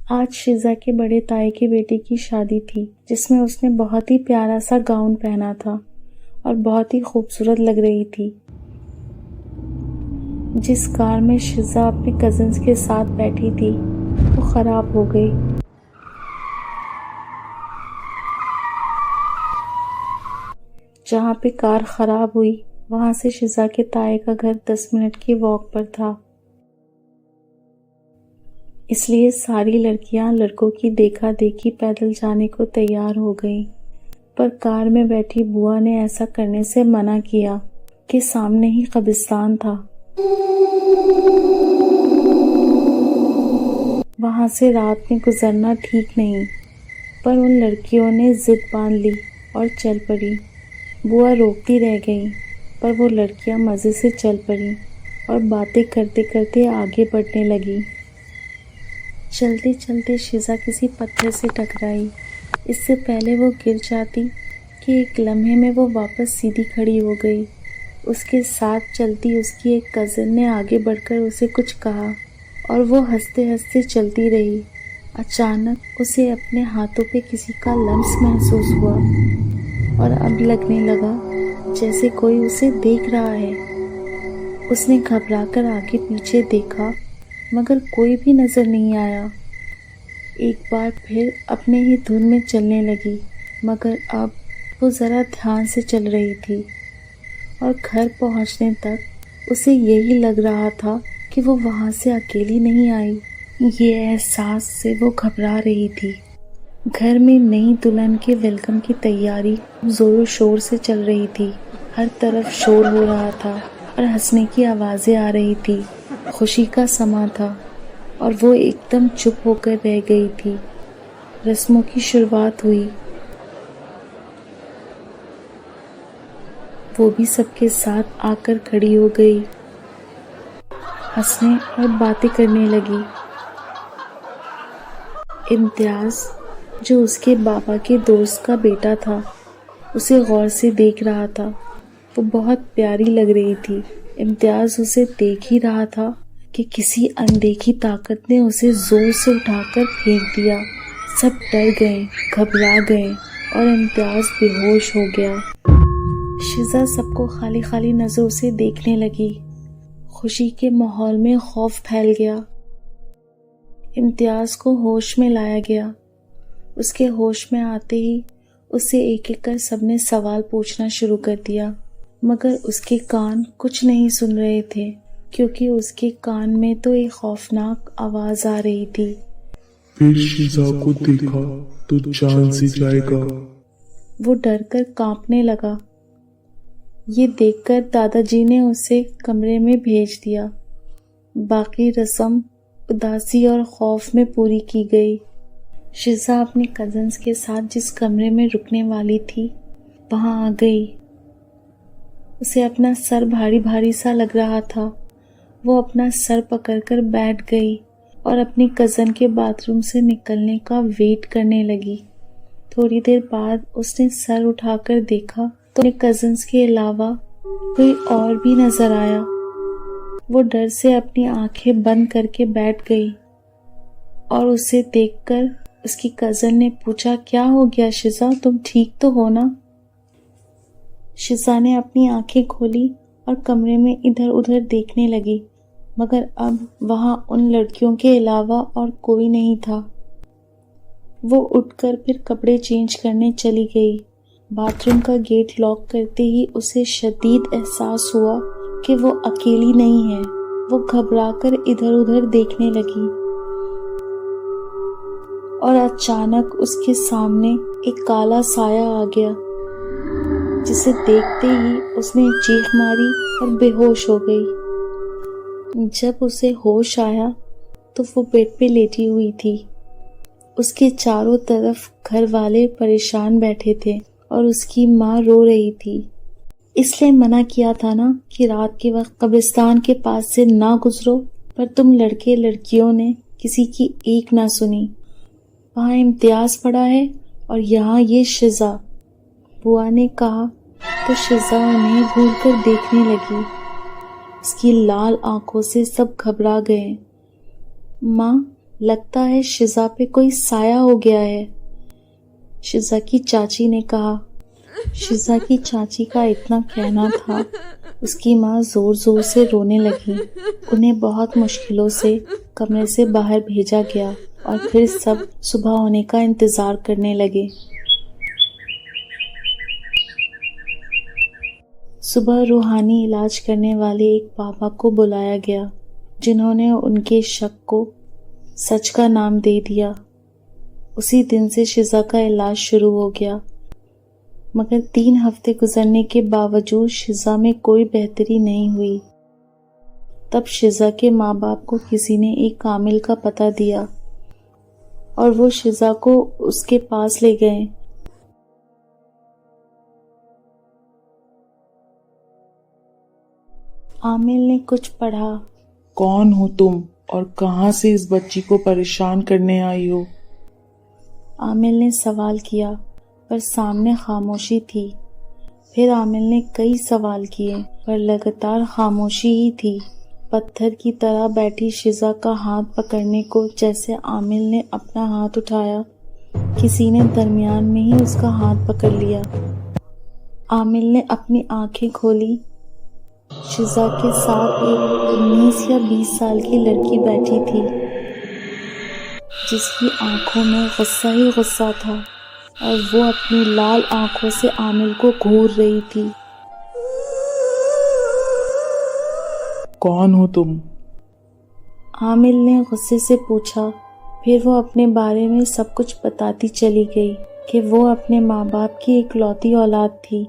آج شزا کے بڑے تائی کی بیٹی کی شادی تھی، جس میں اس نے بہت ہی پیارا سا گاؤن پہنا تھا اور بہت ہی خوبصورت لگ رہی تھی۔ جس کار میں شزا اپنے کزنز کے ساتھ بیٹھی تھی وہ خراب ہو گئی۔ جہاں پہ کار خراب ہوئی وہاں سے شزا کے تائی کا گھر 10 منٹ کی واک پر تھا، اس لیے ساری لڑکیاں لڑکوں کی دیکھا دیکھی پیدل جانے کو تیار ہو گئیں، پر کار میں بیٹھی بوا نے ایسا کرنے سے منع کیا کہ سامنے ہی قبرستان تھا، وہاں سے رات میں گزرنا ٹھیک نہیں۔ پر ان لڑکیوں نے ضد باندھ لی اور چل پڑی۔ بوا روکتی رہ گئی پر وہ لڑکیاں مزے سے چل پڑیں اور باتیں کرتے کرتے آگے بڑھنے لگی۔ چلتے چلتے شزا کسی پتھر سے ٹکرائی۔ اس سے پہلے وہ گر جاتی کہ ایک لمحے میں وہ واپس سیدھی کھڑی ہو گئی۔ اس کے ساتھ چلتی اس کی ایک کزن نے آگے بڑھ کر اسے کچھ کہا اور وہ ہنستے ہنستے چلتی رہی۔ اچانک اسے اپنے ہاتھوں پہ کسی کا لمس محسوس ہوا اور اب لگنے لگا جیسے کوئی اسے دیکھ رہا ہے۔ اس نے گھبرا کر آگے پیچھے دیکھا مگر کوئی بھی نظر نہیں آیا۔ ایک بار پھر اپنے ہی دھن میں چلنے لگی مگر اب وہ ذرا دھیان سے چل رہی تھی اور گھر پہنچنے تک اسے یہی لگ رہا تھا کہ وہ وہاں سے اکیلی نہیں آئی۔ یہ احساس سے وہ گھبرا رہی تھی۔ گھر میں نئی دلہن کے ویلکم کی تیاری زور و شور سے چل رہی تھی۔ ہر طرف شور ہو رہا تھا اور ہنسنے کی آوازیں آ رہی تھی۔ خوشی کا سماں تھا اور وہ ایک دم چپ ہو کر رہ گئی تھی۔ رسموں کی شروعات ہوئی، وہ بھی سب کے ساتھ آ کر کھڑی ہو گئی، ہنسنے اور باتیں کرنے لگی۔ امتیاز جو اس کے بابا کے دوست کا بیٹا تھا اسے غور سے دیکھ رہا تھا۔ وہ بہت پیاری لگ رہی تھی۔ امتیاز اسے دیکھ ہی رہا تھا کہ کسی اندیکھی طاقت نے اسے زور سے اٹھا کر پھینک دیا۔ سب ڈر گئے، گھبرا گئے اور امتیاز بے ہوش ہو گیا۔ شزا سب کو خالی خالی نظروں سے دیکھنے لگی۔ خوشی کے ماحول میں خوف پھیل گیا۔ امتیاز کو ہوش میں لایا گیا۔ اس کے ہوش میں آتے ہی اسے ایک ایک کر سب نے سوال پوچھنا شروع کر دیا مگر اس کے کان کچھ نہیں سن رہے تھے کیونکہ اس کے کان میں تو ایک خوفناک آواز آ رہی تھی۔ پھر شزا کو دیکھا تو جان سے جائے گا۔ وہ ڈر کر کانپنے لگا۔ یہ دیکھ کر دادا جی نے اسے کمرے میں بھیج دیا۔ باقی رسم اداسی اور خوف میں پوری کی گئی۔ شزا اپنے کزنز کے ساتھ جس کمرے میں رکنے والی تھی وہاں آ گئی۔ اسے اپنا سر بھاری بھاری سا لگ رہا تھا۔ وہ اپنا سر پکڑ کر بیٹھ گئی اور اپنی کزن کے باتھ روم سے نکلنے کا ویٹ کرنے لگی۔ تھوڑی دیر بعد اس نے سر اٹھا کر دیکھا تو اپنے کزنز کے علاوہ کوئی اور بھی نظر آیا۔ وہ ڈر سے اپنی آنکھیں بند کر کے بیٹھ گئی اور اسے دیکھ کر اس کی کزن نے پوچھا، کیا ہو گیا شزا، تم ٹھیک تو ہو نا؟ شزا نے اپنی آنکھیں کھولی اور کمرے میں ادھر ادھر دیکھنے لگی مگر اب وہاں ان لڑکیوں کے علاوہ اور کوئی نہیں تھا۔ وہ اٹھ کر پھر کپڑے چینج کرنے چلی گئی۔ باتھ روم کا گیٹ لاک کرتے ہی اسے شدید احساس ہوا کہ وہ اکیلی نہیں ہے۔ وہ گھبرا کر ادھر ادھر دیکھنے لگی اور اچانک اس کے سامنے ایک کالا سایہ آ گیا جسے دیکھتے ہی اس نے چیخ ماری اور بے ہوش ہو گئی۔ جب اسے ہوش آیا تو وہ بیڈ پہ لیٹی ہوئی تھی۔ اس کے چاروں طرف گھر والے پریشان بیٹھے تھے اور اس کی ماں رو رہی تھی۔ اس لیے منع کیا تھا نا کہ رات کے وقت قبرستان کے پاس سے نہ گزرو، پر تم لڑکے لڑکیوں نے کسی کی ایک نہ سنی۔ وہاں امتیاز پڑا ہے اور یہاں یہ شزا، بوا نے کہا تو شزا انہیں گھور کر دیکھنے لگی۔ اس کی لال آنکھوں سے سب گھبرا گئے۔ ماں، لگتا ہے شزا پہ کوئی سایہ ہو گیا ہے، شزا کی چاچی نے کہا۔ شزا کی چاچی کا اتنا کہنا تھا، اس کی ماں زور زور سے رونے لگی۔ انہیں بہت مشکلوں سے کمرے سے باہر بھیجا گیا اور پھر سب صبح ہونے کا انتظار کرنے لگے۔ صبح روحانی علاج کرنے والے ایک بابا کو بلایا گیا، جنہوں نے ان کے شک کو سچ کا نام دے دیا۔ اسی دن سے شزا کا علاج شروع ہو گیا، مگر 3 ہفتے گزرنے کے باوجود شزا میں کوئی بہتری نہیں ہوئی۔ تب شزا کے ماں باپ کو کسی نے ایک عامل کا پتہ دیا اور وہ شزا کو اس کے پاس لے گئے۔ عامل نے کچھ پڑھا۔ کون ہو تم اور کہاں سے اس بچی کو پریشان کرنے آئی ہو؟ عامل نے سوال کیا، پر سامنے خاموشی تھی۔ پھر عامل نے کئی سوال کیے، پر لگاتار خاموشی ہی تھی۔ پتھر کی طرح بیٹھی شزا کا ہاتھ پکڑنے کو جیسے عامل نے اپنا ہاتھ اٹھایا، کسی نے درمیان میں ہی اس کا ہاتھ پکڑ لیا۔ عامل نے اپنی آنکھیں کھولی۔ شزا کے ساتھ ایک 19 یا 20 سال کی لڑکی بیٹھی تھی، جس کی آنکھوں میں غصہ ہی غصہ تھا، اور وہ اپنی لال آنکھوں سے عامل کو گھور رہی تھی۔ کون ہو تم؟ عامل نے غصے سے پوچھا۔ پھر وہ اپنے بارے میں سب کچھ بتاتی چلی گئی کہ وہ اپنے ماں باپ کی اکلوتی اولاد تھی،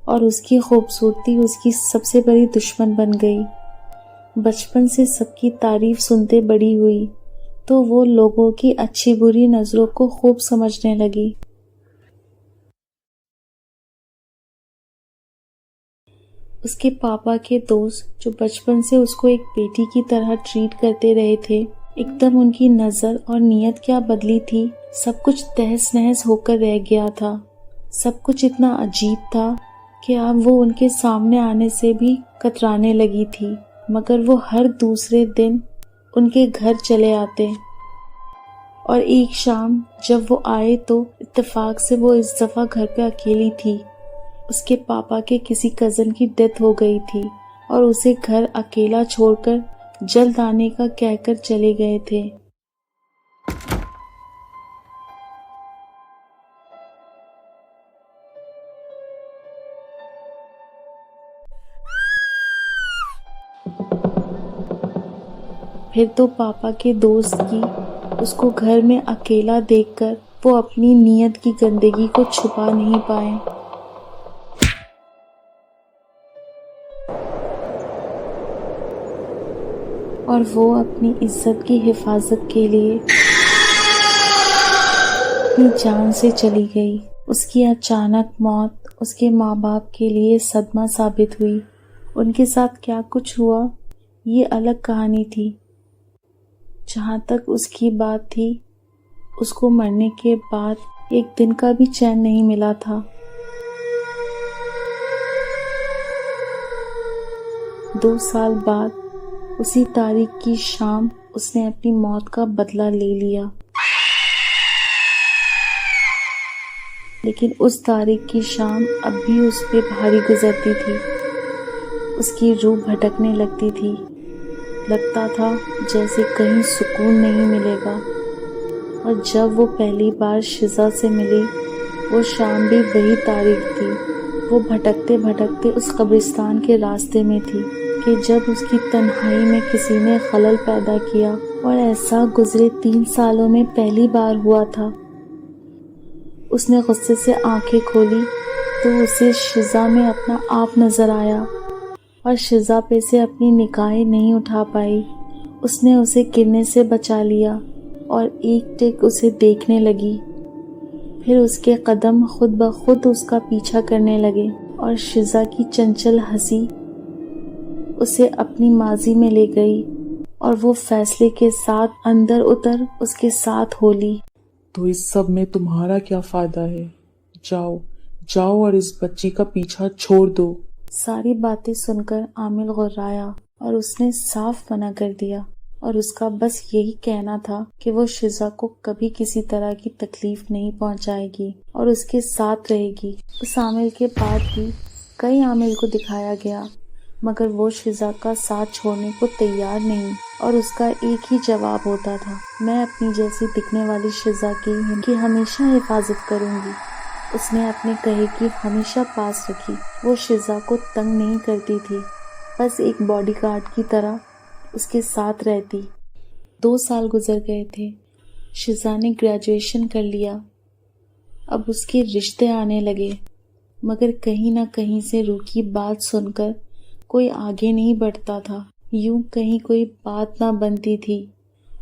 اور اس کی خوبصورتی اس کی سب سے بڑی دشمن بن گئی۔ بچپن سے سب کی تعریف سنتے بڑی ہوئی، تو وہ لوگوں کی اچھی بری نظروں کو خوب سمجھنے لگی۔ اس کے پاپا کے دوست جو بچپن سے اس کو ایک بیٹی کی طرح ٹریٹ کرتے رہے تھے، ایک دم ان کی نظر اور نیت کیا بدلی تھی۔ سب کچھ تہس نہس ہو کر رہ گیا تھا۔ سب کچھ اتنا عجیب تھا کہ اب وہ ان کے سامنے آنے سے بھی کترانے لگی تھی، مگر وہ ہر دوسرے دن ان کے گھر چلے آتے، اور ایک شام جب وہ آئے تو اتفاق سے وہ اس دفعہ گھر پہ اکیلی تھی۔ اس کے پاپا کے کسی کزن کی ڈیتھ ہو گئی تھی، اور اسے گھر اکیلا چھوڑ کر جلد آنے کا کہہ کر چلے گئے تھے۔ پھر تو پاپا کے دوست کی اس کو گھر میں اکیلا دیکھ کر وہ اپنی نیت کی گندگی کو چھپا نہیں پائے۔ اور وہ اپنی عزت کی حفاظت کے لیے اپنی جان سے چلی گئی۔ اس کی اچانک موت اس کے ماں باپ کے لیے صدمہ ثابت ہوئی۔ ان کے ساتھ کیا کچھ ہوا، یہ الگ کہانی تھی۔ جہاں تک اس کی بات تھی، اس کو مرنے کے بعد ایک دن کا بھی چین نہیں ملا تھا۔ 2 سال بعد اسی تاریخ کی شام اس نے اپنی موت کا بدلہ لے لیا، لیکن اس تاریخ کی شام اب بھی اس پہ بھاری گزرتی تھی۔ اس کی روح بھٹکنے لگتی تھی، لگتا تھا جیسے کہیں سکون نہیں ملے گا۔ اور جب وہ پہلی بار شزا سے ملی، وہ شام بھی وہی تاریخ تھی۔ وہ بھٹکتے بھٹکتے اس قبرستان کے راستے میں تھی کہ جب اس کی تنہائی میں کسی نے خلل پیدا کیا، اور ایسا گزرے 3 سالوں میں پہلی بار ہوا تھا۔ اس نے غصے سے آنکھیں کھولی تو اسے شزا میں اپنا آپ نظر آیا، اور شزا پہ سے اپنی نگاہیں نہیں اٹھا پائی۔ اس نے اسے گرنے سے بچا لیا اور ایک ٹک اسے دیکھنے لگی۔ پھر اس کے قدم خود بخود اس کا پیچھا کرنے لگے، اور شزا کی چنچل ہنسی اسے اپنی ماضی میں لے گئی، اور وہ فیصلے کے ساتھ اندر اتر اس کے ساتھ ہو لی۔ تو اس سب میں تمہارا کیا فائدہ ہے؟ جاؤ جاؤ اور اس بچی کا پیچھا چھوڑ دو۔ ساری باتیں سن کر عامل غرایا، اور اس نے صاف منع کر دیا۔ اور اس کا بس یہی کہنا تھا کہ وہ شزا کو کبھی کسی طرح کی تکلیف نہیں پہنچائے گی اور اس کے ساتھ رہے گی۔ اس عامل کے بعد بھی کئی عامل کو دکھایا گیا مگر وہ شزا کا ساتھ چھوڑنے کو تیار نہیں اور اس کا ایک ہی جواب ہوتا تھا، میں اپنی جیسی دکھنے والی شزا کی ہمیشہ حفاظت کروں گی۔ اس نے اپنے کہے کی ہمیشہ پاس رکھی۔ وہ شزا کو تنگ نہیں کرتی تھی، بس ایک باڈی گارڈ کی طرح اس کے ساتھ رہتی۔ 2 سال گزر گئے تھے، شزا نے گریجویشن کر لیا، اب اس کے رشتے آنے لگے مگر کہیں نہ کہیں سے روح کی بات سن کر کوئی آگے نہیں بڑھتا تھا، یوں کہیں کوئی بات نہ بنتی تھی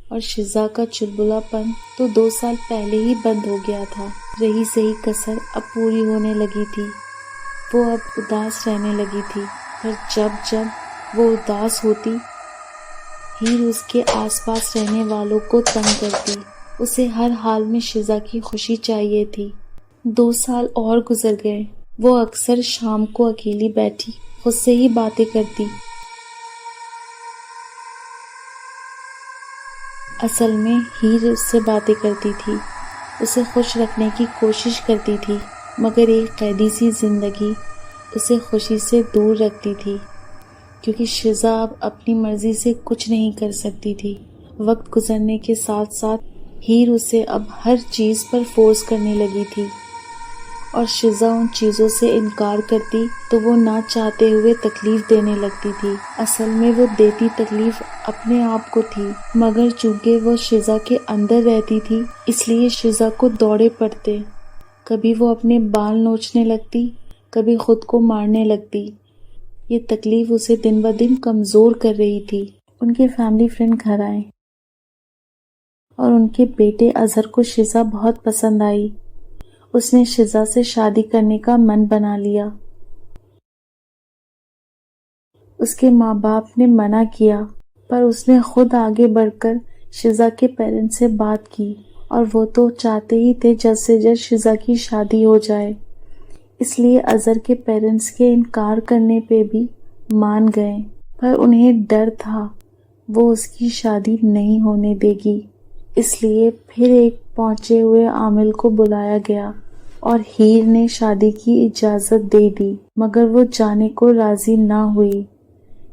اور شزا کا چلبلا پن تو 2 سال پہلے ہی بند ہو گیا تھا۔ رہی سہی کسر اب پوری ہونے لگی تھی، وہ اب اداس رہنے لگی تھی، پر جب وہ اداس ہوتی ہیر اس کے آس پاس رہنے والوں کو تنگ کرتی۔ اسے ہر حال میں شزا کی خوشی چاہیے تھی۔ 2 سال اور گزر گئے، وہ اکثر شام کو اکیلی بیٹھی خود سے ہی باتیں کرتی۔ اصل میں ہیر اس سے باتیں کرتی تھی، اسے خوش رکھنے کی کوشش کرتی تھی مگر ایک قیدی سی زندگی اسے خوشی سے دور رکھتی تھی، کیونکہ شزا اب اپنی مرضی سے کچھ نہیں کر سکتی تھی۔ وقت گزرنے کے ساتھ ساتھ ہیر اسے اب ہر چیز پر فورس کرنے لگی تھی اور شزا ان چیزوں سے انکار کرتی تو وہ نہ چاہتے ہوئے تکلیف دینے لگتی تھی۔ اصل میں وہ دیتی تکلیف اپنے آپ کو تھی مگر چونکہ وہ شزا کے اندر رہتی تھی اس لیے شزا کو دوڑے پڑتے، کبھی وہ اپنے بال نوچنے لگتی، کبھی خود کو مارنے لگتی۔ یہ تکلیف اسے دن بدن کمزور کر رہی تھی۔ ان کے فیملی فرینڈ گھر آئے اور ان کے بیٹے اظہر کو شزا بہت پسند آئی۔ اس نے شزا سے شادی کرنے کا من بنا لیا۔ اس کے ماں باپ نے منع کیا پر اس نے خود آگے بڑھ کر شزا کے پیرنٹس سے بات کی اور وہ تو چاہتے ہی تھے جلد سے جلد شزا کی شادی ہو جائے، اس لیے اظہر کے پیرنٹس کے انکار کرنے پہ بھی مان گئے، پر انہیں ڈر تھا وہ اس کی شادی نہیں ہونے دے گی، اس لیے پھر ایک پہنچے ہوئے عامل کو بلایا گیا اور ہیر نے شادی کی اجازت دے دی مگر وہ جانے کو راضی نہ ہوئی۔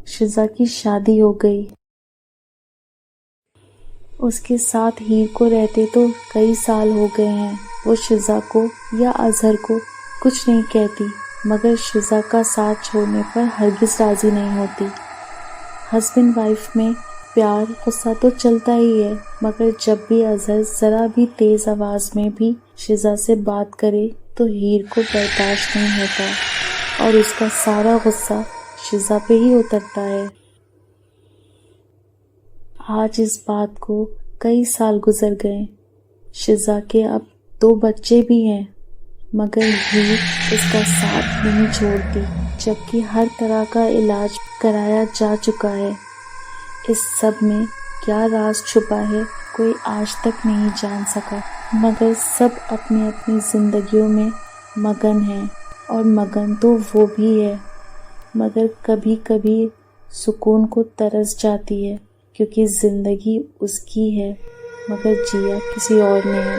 شزا کی شادی ہو گئی۔ اس کے ساتھ ہیر کو رہتے تو کئی سال ہو گئے ہیں۔ وہ شزا کو یا اظہر کو کچھ نہیں کہتی مگر شزا کا ساتھ چھوڑنے پر ہرگز راضی نہیں ہوتی۔ ہسبینڈ وائف میں پیار غصہ تو چلتا ہی ہے مگر جب بھی اظہر ذرا بھی تیز آواز میں بھی شزا سے بات کرے تو ہیر کو برداشت نہیں ہوتا اور اس کا سارا غصہ شزا پہ ہی اترتا ہے۔ آج اس بات کو کئی سال گزر گئے، شزا کے اب 2 بچے بھی ہیں مگر ہیر اس کا ساتھ نہیں چھوڑتی، جبکہ ہر طرح کا علاج کرایا جا چکا ہے۔ اس سب میں کیا راز چھپا ہے کوئی آج تک نہیں جان سکا مگر سب اپنی اپنی زندگیوں میں مگن ہیں اور مگن تو وہ بھی ہے مگر کبھی کبھی سکون کو ترس جاتی ہے کیونکہ زندگی اس کی ہے مگر جیا کسی اور نے ہے۔